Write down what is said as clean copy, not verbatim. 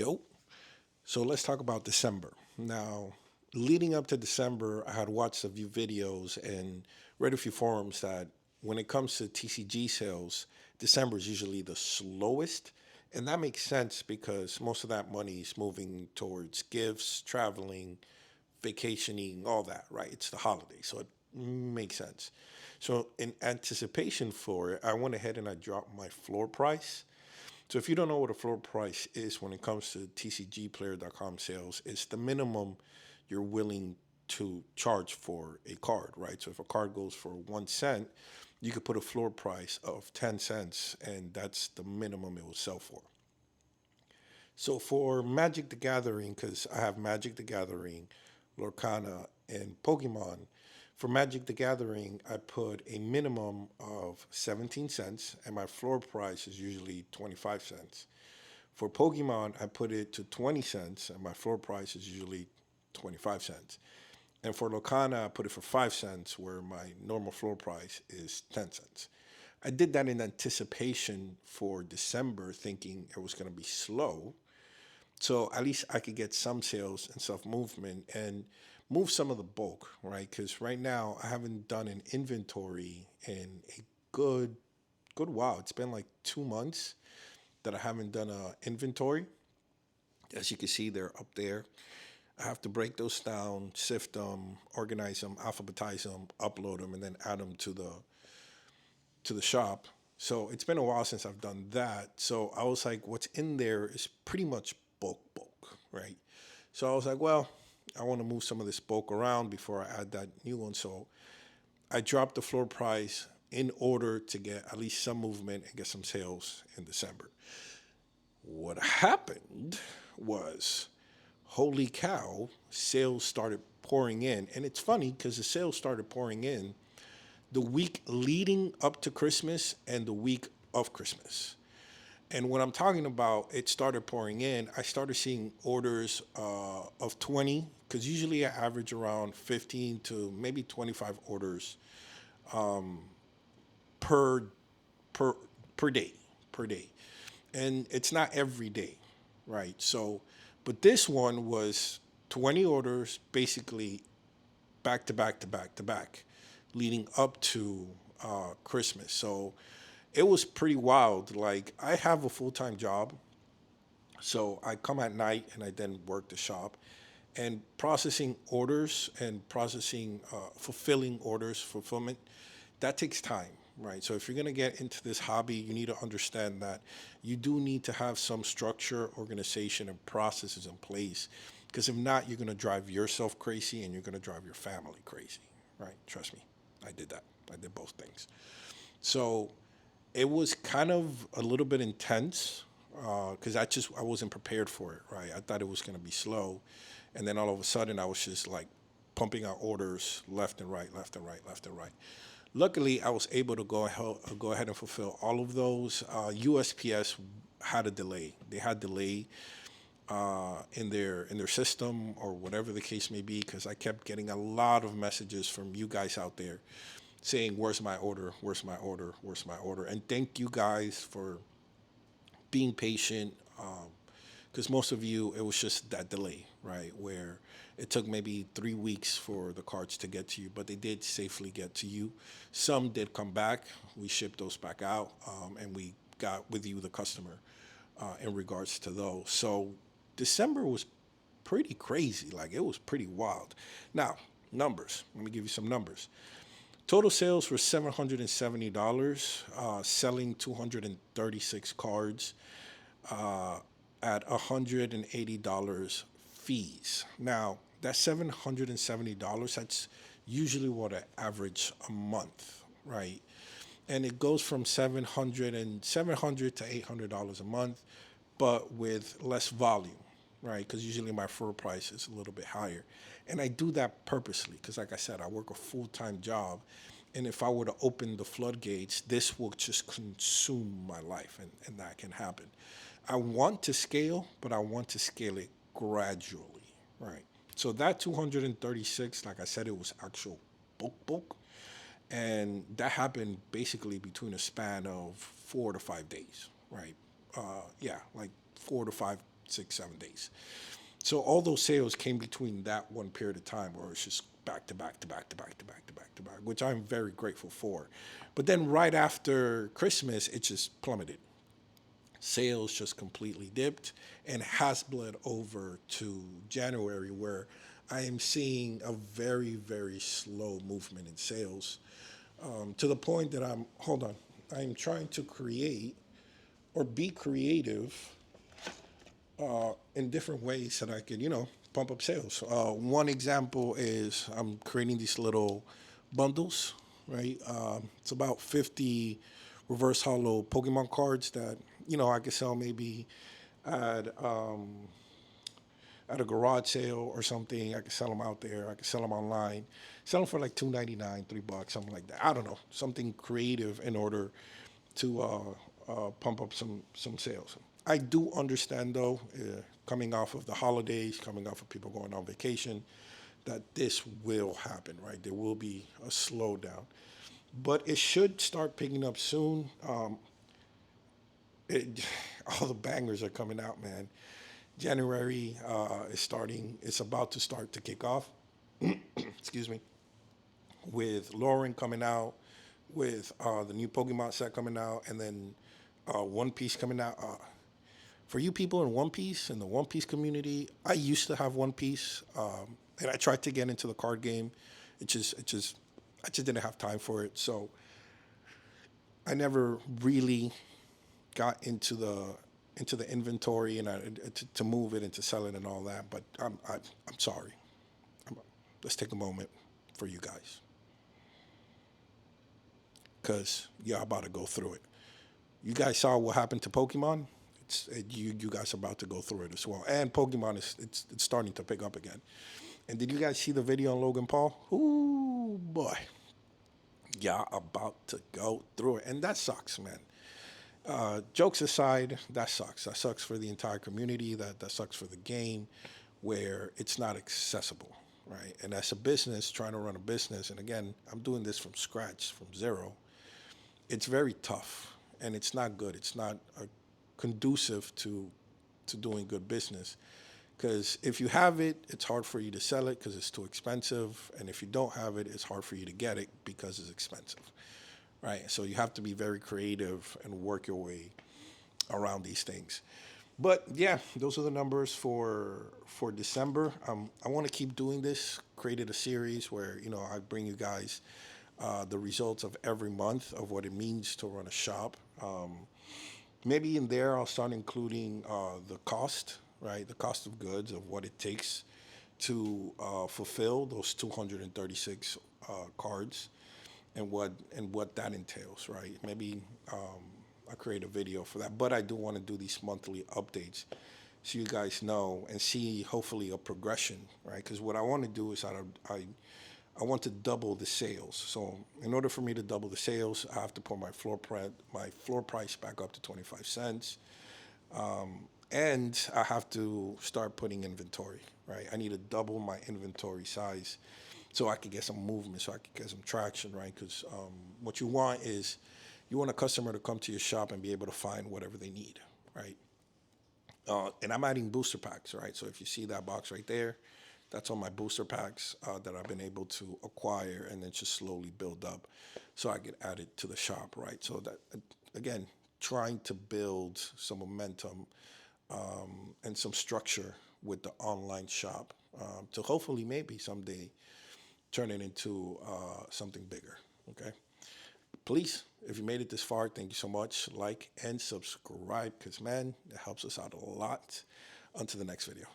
Yo, so let's talk about December. Now, leading up to December, I had watched a few videos and read a few forums that when it comes to TCG sales, December is usually the slowest. And that makes sense because most of that money is moving towards gifts, traveling, vacationing, all that, right? It's the holiday, so it makes sense. So, in anticipation for it, I went ahead and I dropped my floor price. So if you don't know what a floor price is when it comes to TCGplayer.com sales, it's the minimum you're willing to charge for a card, right? So if a card goes for 1 cent, you could put a floor price of 10 cents, and that's the minimum it will sell for. So for Magic the Gathering, because I have Magic the Gathering, Lorcana, and Pokemon, for Magic the Gathering, I put a minimum of 17 cents, and my floor price is usually 25 cents. For Pokemon, I put it to 20 cents, and my floor price is usually 25 cents. And for Locana, I put it for 5 cents, where my normal floor price is 10 cents. I did that in anticipation for December, thinking it was going to be slow. So at least I could get some sales and stuff movement and move some of the bulk, right? Because right now I haven't done an inventory in a good while. It's been like 2 months that I haven't done a inventory. As you can see, they're up there. I have to break those down, sift them, organize them, alphabetize them, upload them, and then add them to the shop. So it's been a while since I've done that. So I was like, what's in there is pretty much bulk, right? So I was like, well, I want to move some of this bulk around before I add that new one. So I dropped the floor price in order to get at least some movement and get some sales in December. What happened was, holy cow, sales started pouring in. And it's funny because the sales started pouring in the week leading up to Christmas and the week of Christmas. And when I'm talking about it started pouring in, I started seeing orders of 20, because usually I average around 15 to maybe 25 orders per per per day, per day. And it's not every day, right? So, but this one was 20 orders basically back to back to back to back, leading up to Christmas. So it was pretty wild. Like, I have a full time job, so I come at night and I then work the shop. And processing orders and fulfilling orders, fulfillment, that takes time, right? So if you're going to get into this hobby, you need to understand that you do need to have some structure, organization, and processes in place. Because if not, you're going to drive yourself crazy and you're going to drive your family crazy, right? Trust me, I did that. I did both things. So it was kind of a little bit intense because I wasn't prepared for it, right? I thought it was going to be slow, and then all of a sudden I was just like pumping out orders left and right, left and right, left and right. Luckily, I was able to go ahead and fulfill all of those. USPS had a delay. They had delay in their system or whatever the case may be, because I kept getting a lot of messages from you guys out there saying, "Where's my order? Where's my order? Where's my order?" And thank you guys for being patient, because most of you, it was just that delay, right? Where it took maybe 3 weeks for the cards to get to you, but they did safely get to you. Some did come back. We shipped those back out, and we got with you, the customer, in regards to those. So December was pretty crazy. Like, it was pretty wild. Now, numbers. Let me give you some numbers. Total sales were $770, selling 236 cards at $180 fees. Now, that's $770. That's usually what I average a month, right? And it goes from 700 to $800 a month, but with less volume, right? Because usually my floor price is a little bit higher. And I do that purposely because, like I said, I work a full time job. And if I were to open the floodgates, this will just consume my life, and that can happen. I want to scale, but I want to scale it gradually, right? So that 236, like I said, it was actual bulk. And that happened basically between a span of 4 to 5 days, right? Yeah, like 4 to 5 6, 7 days. So all those sales came between that one period of time where it's just back to back to back to back to back to back to back, which I'm very grateful for. But then right after Christmas, it just plummeted. Sales just completely dipped and has bled over to January, where I am seeing a very, very slow movement in sales, to the point that I'm trying to create or be creative in different ways that I could, pump up sales. One example is I'm creating these little bundles, right? It's about 50 reverse hollow Pokemon cards that, I could sell maybe at, at a garage sale or something. I could sell them out there. I could sell them online. Sell them for like $2.99, $3, something like that. I don't know, something creative in order to pump up some sales. I do understand though, coming off of the holidays, coming off of people going on vacation, that this will happen, right? There will be a slowdown, but it should start picking up soon. It, all the bangers are coming out, man. January is starting. It's about to start to kick off. Excuse me. With Lauren coming out, with the new Pokemon set coming out, and then One Piece coming out. For you people in One Piece, in the One Piece community, I used to have One Piece, and I tried to get into the card game. I just didn't have time for it. So I never really got into the inventory and to move it and to sell it and all that. But I'm sorry. Let's take a moment for you guys, because y'all about to go through it. You guys saw what happened to Pokemon. You guys are about to go through it as well. And Pokemon it's starting to pick up again. And did you guys see the video on Logan Paul? Ooh boy, y'all about to go through it, and that sucks, man. Jokes aside, that sucks. That sucks for the entire community. That sucks for the game, where it's not accessible, right? And as a business, trying to run a business, and again, I'm doing this from scratch, from zero. It's very tough, and it's not good. It's not conducive to doing good business. Because if you have it, it's hard for you to sell it because it's too expensive, and if you don't have it, it's hard for you to get it because it's expensive, right? So you have to be very creative and work your way around these things. But yeah, those are the numbers for December. I want to keep doing this. Created a series where I bring you guys the results of every month of what it means to run a shop. Maybe in there I'll start including the cost, right? The cost of goods, of what it takes to fulfill those 236 cards, and what that entails, right? Maybe I create a video for that, but I do want to do these monthly updates so you guys know and see hopefully a progression, right? Because what I want to do is I want to double the sales. So in order for me to double the sales, I have to put my floor price back up to 25 cents. And I have to start putting inventory, right? I need to double my inventory size so I can get some movement, so I can get some traction, right? Because what you want is you want a customer to come to your shop and be able to find whatever they need, right? And I'm adding booster packs, right? So if you see that box right there, that's all my booster packs that I've been able to acquire and then just slowly build up so I can add it to the shop, right? So that, again, trying to build some momentum and some structure with the online shop to hopefully maybe someday turn it into something bigger, okay? Please, if you made it this far, thank you so much. Like and subscribe because, man, it helps us out a lot. On to the next video.